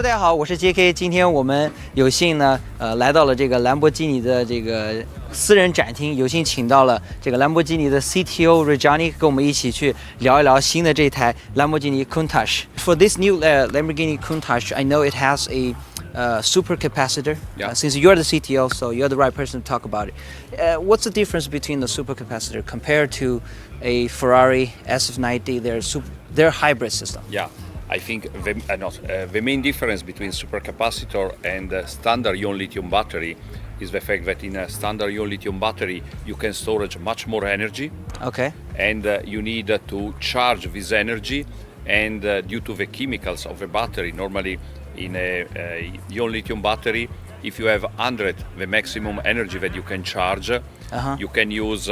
大家好，我是 JK。今天我们有幸呢，来到了这个兰博基尼的这个私人展厅，有幸请到了这个兰博基尼的 CTO Reggiani，跟我们一起去聊一聊新的这台兰博基尼 Countach。For this new Lamborghini Countach, I know it has a super capacitor. Yeah. Since you're the CTO, so you're the right person to talk about it. What's the difference between the super capacitor compared to a Ferrari SF90? Their hybrid system. Yeah, I think the main difference between supercapacitor and standard ion lithium battery is the fact that in a standard ion lithium battery you can storage much more energy. Okay. And you need to charge this energy, and due to the chemicals of the battery, normally in a ion lithium battery, if you have 100 the maximum energy that you can charge, you can use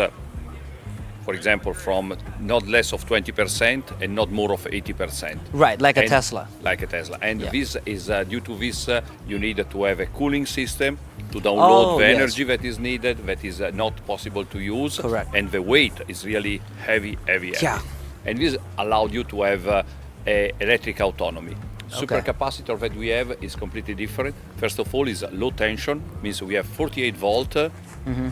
for example from not less of 20% and not more of 80%. Right, like a Tesla. Like a Tesla. And Yeah. this is due to this you need to have a cooling system to download the yes. energy that is needed, that is not possible to use. Correct. And the weight is really heavy. Yeah. And this allowed you to have electric autonomy. Okay. Supercapacitor that we have is completely different. First of all, is low tension, means we have 48 volt.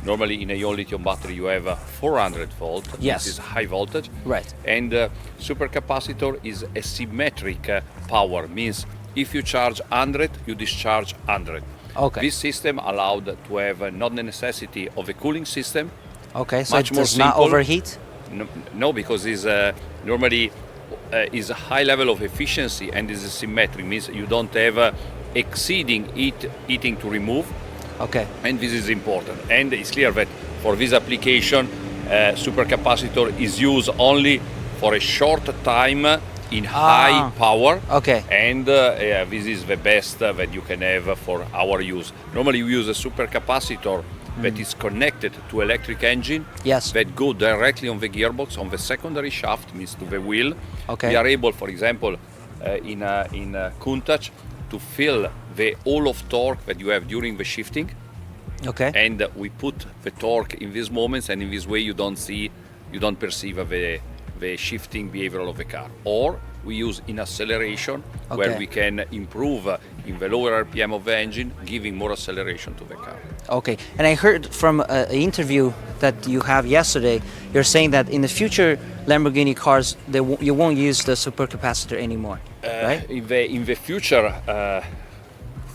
Normally in a ion lithium battery you have 400 volt. Yes. This is high voltage. Right. And supercapacitor is a symmetric power, means if you charge 100, you discharge 100. Okay. This system allowed to have not the necessity of a cooling system. Okay, so Much it more does not simple. overheat? No, because it's normally is a high level of efficiency and is symmetric, means you don't have exceeding heating to remove. Okay. And this is important. And it's clear that for this application, supercapacitor is used only for a short time in high power. Okay. And this is the best that you can have for our use. Normally we use a supercapacitor that is connected to electric engine. Yes. That go directly on the gearbox, on the secondary shaft, means to the wheel. Okay. We are able, for example, in Countach, to fill the all of torque that you have during the shifting. Okay. And we put the torque in these moments, and in this way you don't perceive the shifting behavior of the car. Or we use in acceleration, where Okay. we can improve in the lower RPM of the engine, giving more acceleration to the car. Okay. And I heard from an interview that you have yesterday, you're saying that in the future Lamborghini cars, you won't use the supercapacitor anymore, right? In the future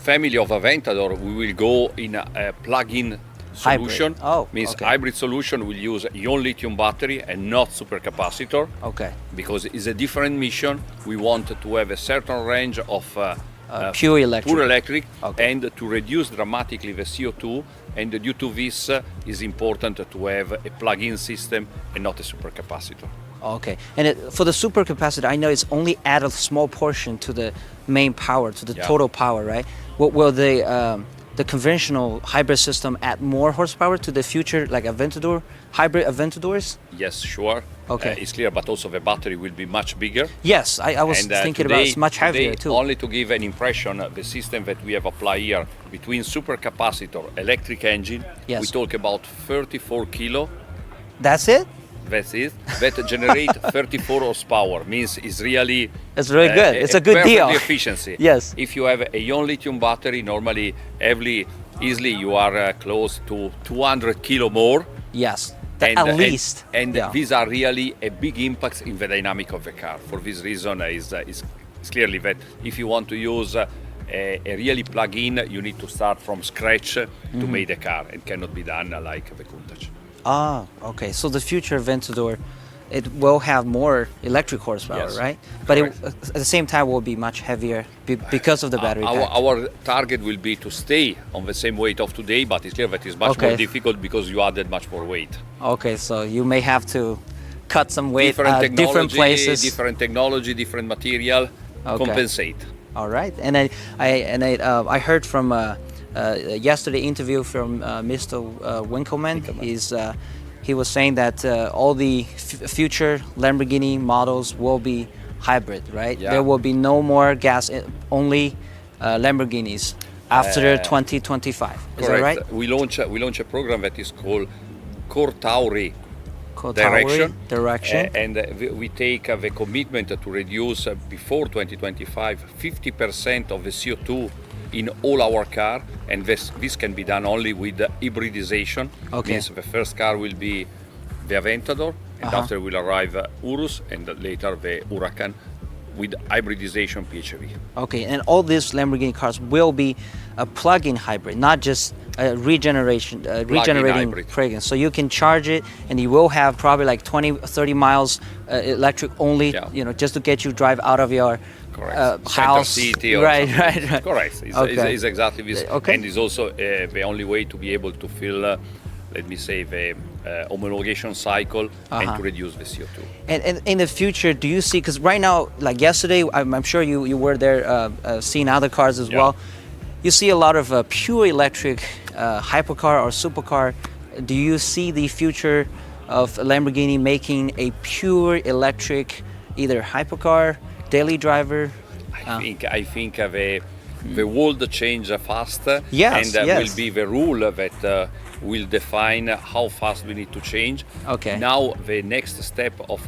family of Aventador, we will go in a plug-in solution. Hybrid. Oh, means okay. hybrid solution will use ion lithium battery and not supercapacitor. Okay. Because it's a different mission. We want to have a certain range of Pure electric. Okay. and to reduce dramatically the CO2. And due to this, it's important to have a plug-in system and not a supercapacitor. Okay. And for the supercapacitor, I know it's only add a small portion to the main power, to the total power, right? Will the conventional hybrid system add more horsepower to the future, like hybrid Aventadors? Yes, sure. Okay. It's clear, but also the battery will be much bigger. Yes, I was thinking about it's much heavier today, too. Only to give an impression, the system that we have applied here between supercapacitor, electric engine, Yes. we talk about 34 kilo. That's it? That's it. That generate 34 horsepower. Means it's really It's really good. It's a good perfect deal. efficiency. Yes. If you have a ion lithium battery, normally easily you are close to 200 kilo more. Yes. At least. And Yeah. these are really a big impact in the dynamic of the car. For this reason, is clearly that if you want to use a really plug-in, you need to start from scratch to make the car. It cannot be done like the Countach. Okay. So the future Aventador, it will have more electric horsepower, Yes. right? But Correct. at the same time will be much heavier because of the battery pack. Our target will be to stay on the same weight of today, but it's clear that it's much more difficult because you added much more weight. Okay, so you may have to cut some weight different places. Different technology, different material, compensate. All right, and I heard from yesterday interview from Mr. Winkelmann. He was saying that all the future Lamborghini models will be hybrid, right? Yeah. There will be no more only Lamborghinis after 2025. Is that right? We launch a program that is called Core Tauri. direction. And we take the commitment to reduce before 2025 50% of the CO2 in all our car, and this can be done only with hybridization. Means the first car will be the Aventador, and after will arrive Urus, and later the Huracan with hybridization PHEV. Okay, and all these Lamborghini cars will be a plug-in hybrid, not just a regenerating plug-in. So you can charge it, and you will have probably like 20-30 miles electric only, just to get you drive out of your house. City right. Correct. It's exactly this. And it's also the only way to be able to fill, let me say, the homologation cycle and to reduce the CO2. And in the future, do you see, because right now, like yesterday, I'm sure you were there seeing other cars as well. You see a lot of pure electric hypercar or supercar. Do you see the future of Lamborghini making a pure electric, either hypercar, daily driver? I think the world change fast, yes, and will be the rule that will define how fast we need to change. Okay. Now the next step of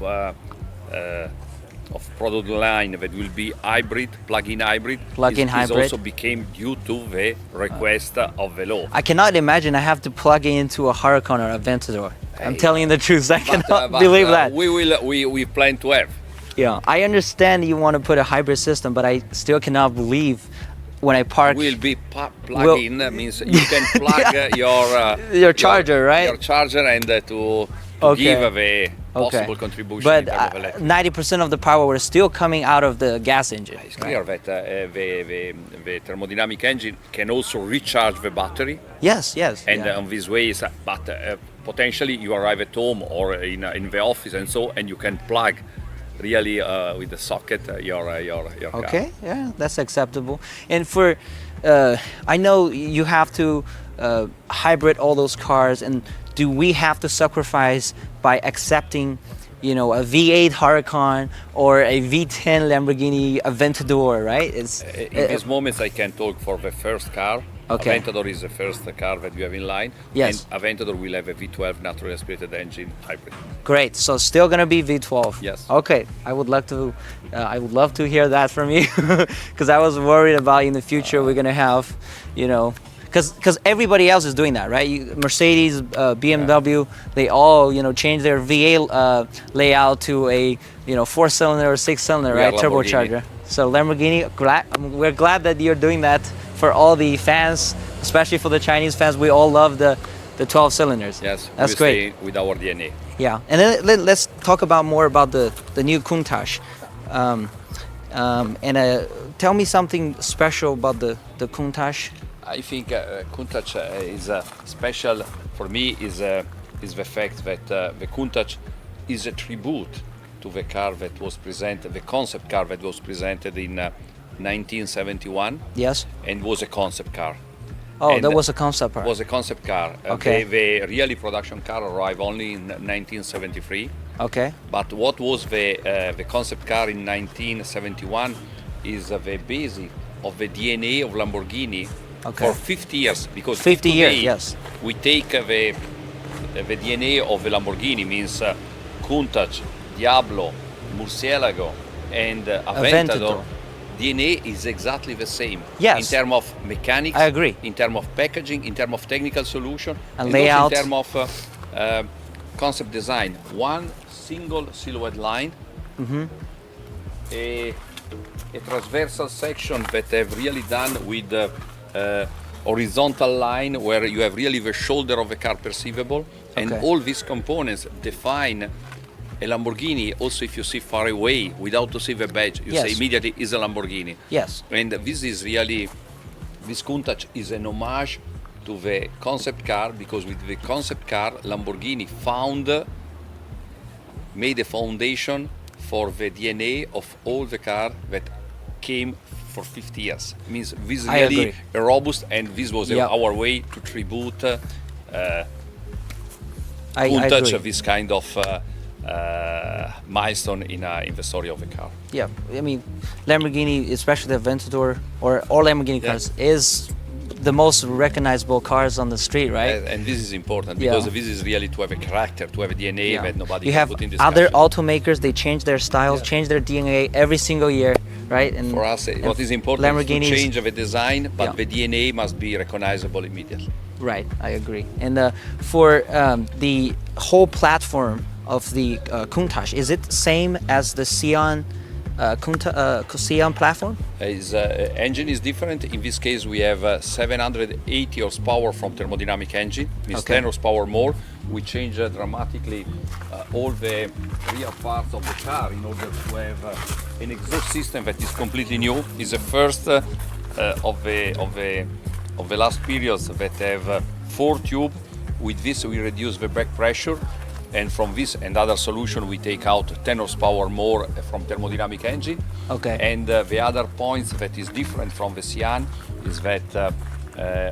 product line that will be hybrid, plug-in hybrid, is also became due to the request of the law. I cannot imagine I have to plug into a Huracan or Aventador. I'm telling you the truth. I cannot believe that. We plan to have. Yeah, I understand you want to put a hybrid system, but I still cannot believe when I park. Will be plug-in, means you can plug your charger, right? Your charger, and to give a possible contribution. But 90% of the power is still coming out of the gas engine. It's clear that the thermodynamic engine can also recharge the battery. Yes. And on this way, but potentially you arrive at home or in the office and you can plug really with the socket your car. Okay, yeah, that's acceptable. And for I know you have to hybrid all those cars, and do we have to sacrifice by accepting, a V8 Huracan or a V10 Lamborghini Aventador, right? In these moments, I can talk for the first car. Okay. Aventador is the first car that you have in line. Yes. And Aventador will have a V12 naturally aspirated engine hybrid. Great. So still gonna be V12. Yes. Okay. I would love to hear that from you, because I was worried about in the future we're gonna have, because everybody else is doing that, right? Mercedes, BMW, they all change their V8 layout to a 4-cylinder or 6-cylinder, right? Turbocharger. So Lamborghini, we're glad that you're doing that for all the fans, especially for the Chinese fans. We all love the 12 cylinders. Yes, that's great. Stay with our DNA. Yeah, and then let's talk more about the new Countach. Tell me something special about the Countach. I think Countach is special for me is the fact that the Countach is a tribute to the car that was presented, the concept car that was presented in 1971. Yes. And was a concept car. Oh, and that was a concept car. Was a concept car. Okay. The really production car arrived only in 1973. Okay. But what was the concept car in 1971 is the basic of the DNA of Lamborghini for 50 years. Because 50 today, years, yes. We take the DNA of the Lamborghini, means Countach, Diablo, Murcielago, and Aventador. DNA is exactly the same. Yes. In terms of mechanics, I agree. In terms of packaging, in terms of technical solution, and layout. Also in terms of concept design. One single silhouette line, a transversal section that have really done with horizontal line where you have really the shoulder of the car perceivable, and all these components define a Lamborghini. Also, if you see far away without to see the badge, you say immediately is a Lamborghini. Yes. And this is really, this Countach is an homage to the concept car, because with the concept car, Lamborghini made a foundation for the DNA of all the car that came for 50 years. It means this is really a robust, and this was our way to tribute Countach, this kind of milestone in the story of the car. Yeah, I mean, Lamborghini, especially the Aventador or all Lamborghini cars, is the most recognizable cars on the street, right? And this is important because this is really to have a character, to have a DNA that nobody You can have put in this other country. automakers, they change their styles, change their DNA every single year, right? And For us, what is important is to Lamborghinis- change the design, but the DNA must be recognizable immediately. Right, I agree. And for the whole platform of the Countach, is it same as the Sion Sion platform? His engine is different. In this case, we have 780 horsepower from thermodynamic engine. Means 10 horsepower more. We change dramatically all the rear parts of the car in order to have an exhaust system that is completely new. It's the first of the last periods that have 4 tubes. With this, we reduce the back pressure. And from this and other solution, we take out 10 horsepower more from thermodynamic engine. Okay. And the other points that is different from the Sian is that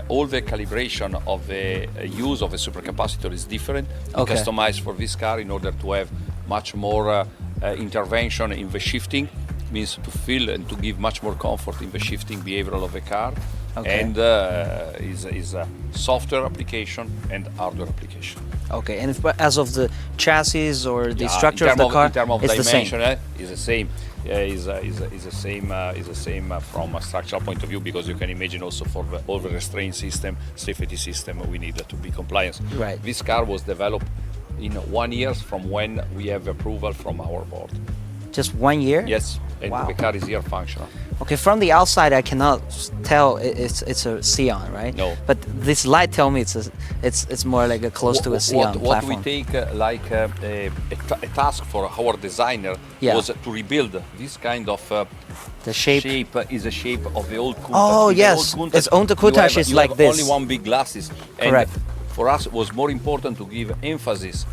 all the calibration of the use of a supercapacitor is different. Okay. Customized for this car in order to have much more intervention in the shifting, means to feel and to give much more comfort in the shifting behavioral of the car. Okay. And is a software application and hardware application. Okay, and as of the chassis or the structure of the car, in terms of it's dimension, the same. Is the same. Is the same from a structural point of view, because you can imagine also for the all the restraint system, safety system, we need to be compliant. Right. This car was developed in 1 year from when we have approval from our board. Just 1 year? Yes, and Wow. the car is here functional. Okay, from the outside I cannot tell it's a Sion, right? No. But this light tell me it's more like close to a Sion What we platform. take a task for our designer was to rebuild this kind of The shape. is a shape of the old Countach. Oh, In the yes. old It's old Countach is you like have this. only one big glasses. And Correct. for us, it was more important to give emphasis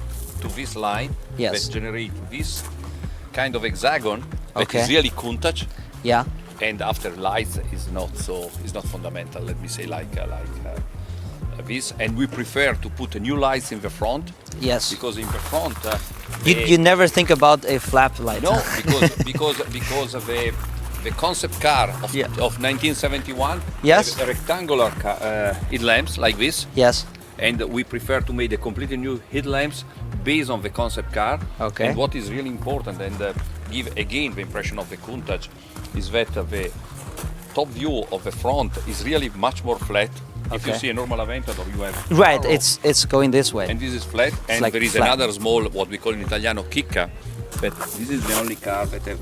to this line Yes. that generate this kind of hexagon that Okay. is really Countach. Yeah. And after lights is not fundamental. Let me say this. And we prefer to put new lights in the front. Yes. Because in the front, You never think about a flap light. no, because of the concept car of 1971. Yes. A rectangular headlamps like this. Yes. And we prefer to make a completely new headlamps based on the concept car. Okay. And what is really important and give again the impression of the Countach is that the top view of the front is really much more flat. If you Okay. see a normal Aventador, you have Right, arrow, it's going this way. and this is flat, and like there is flat. another small, what we call in Italiano, chicca, but this is the only car that have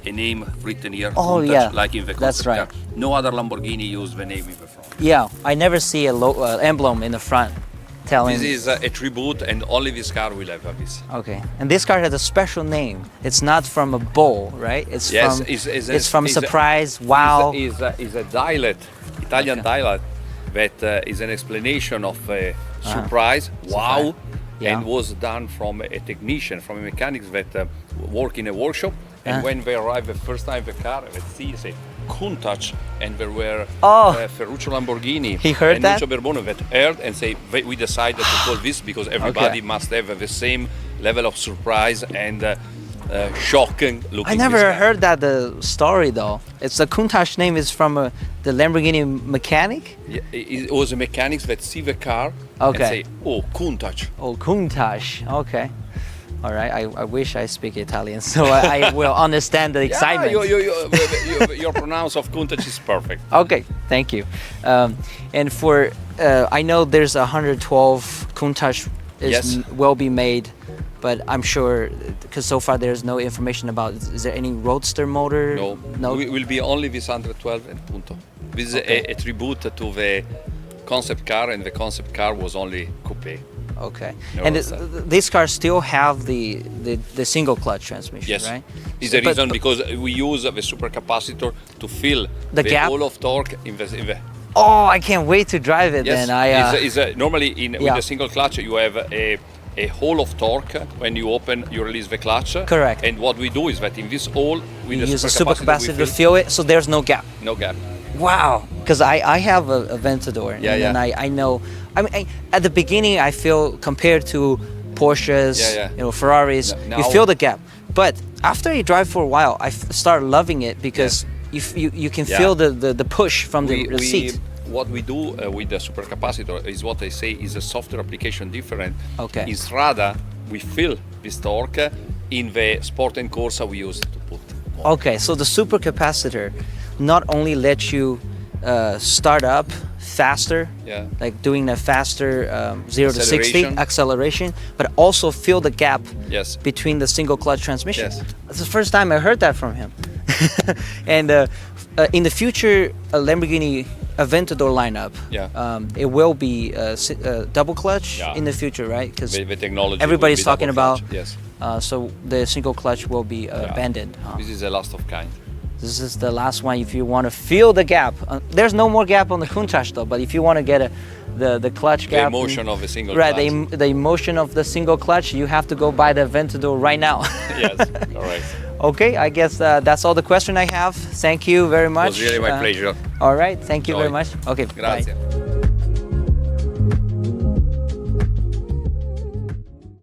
a name written here, Oh, Countach, yeah. like in the That's concept right. car. No other Lamborghini use the name in the front. Yeah, I never see a emblem in the front telling. This is a tribute, and only this car will have this. Okay, and this car has a special name. It's not from a bull, right? It's Yes, from it's from is a- surprise. Wow. Is a dialect, Italian dialect, that is an explanation of surprise, wow, Yeah. and was done from a technician, from a mechanic that work in a workshop. And when they arrived the first time the car, let's see, say Countach, and there were Ferruccio Lamborghini He heard and that? Lucio Berbone that heard and say we decided to call this because everybody must have the same level of surprise and shocking looking. I never this car. heard that the story though. It's the Countach name is from the Lamborghini mechanic. Yeah, it was a mechanic that see the car Okay. and say, "Oh, Countach." Oh, Countach. Okay. All right. I wish I speak Italian, so I will understand the excitement. Your pronounce of Countach is perfect. Okay, thank you. And for I know there's 112 Countach will be made, but I'm sure because so far there's no information about. Is there any roadster motor? No. We will be only this 112 and punto. This is a tribute to the concept car, and the concept car was only coupe. Okay. No And roadster. these cars still have the single clutch transmission, Yes, right? is the reason because we use the supercapacitor to fill The gap? whole of torque in the Oh, I can't wait to drive it. Yes, Then normally with the single clutch you have a hole of torque. When you open, you release the clutch. Correct. And what we do is that in this hole, with you the use a supercapacitor to we fill it, so there's no gap. no gap. Wow. Because I have a Aventador, Yeah, and then yeah. I know. I mean, at the beginning, I feel compared to Porsches, Ferraris, Now- you feel the gap. But after you drive for a while, I start loving it because you can feel the push from the seat. what we do with the supercapacitor is what I say is a software application different. Okay. In Strada, we fill this torque. In the Sport and Corsa, we use it to put more. Okay, so the supercapacitor not only lets you start up faster, Yeah. like doing a faster 0 to 60 Acceleration. acceleration, but also fill the gap Yes. between the single clutch transmission. Yes. That's the first time I heard that from him. And in the future Lamborghini Aventador lineup, Yeah. it will be double clutch Yeah. in the future, right? Because The technology. everybody's will be talking double about clutch. Yes. so the single clutch will be abandoned. Huh? This is the last of kind. This is the last one if you want to feel the gap. There's no more gap on the Countach though, but if you want to get the clutch The gap. emotion of a single Right, clutch. the emotion of the single clutch, you have to go buy the Aventador right now. Yes, correct. Okay, I guess that's all the question I have. Thank you very It much. was really my pleasure. All right, thank you very Enjoy. much. Okay, bye. Grazie.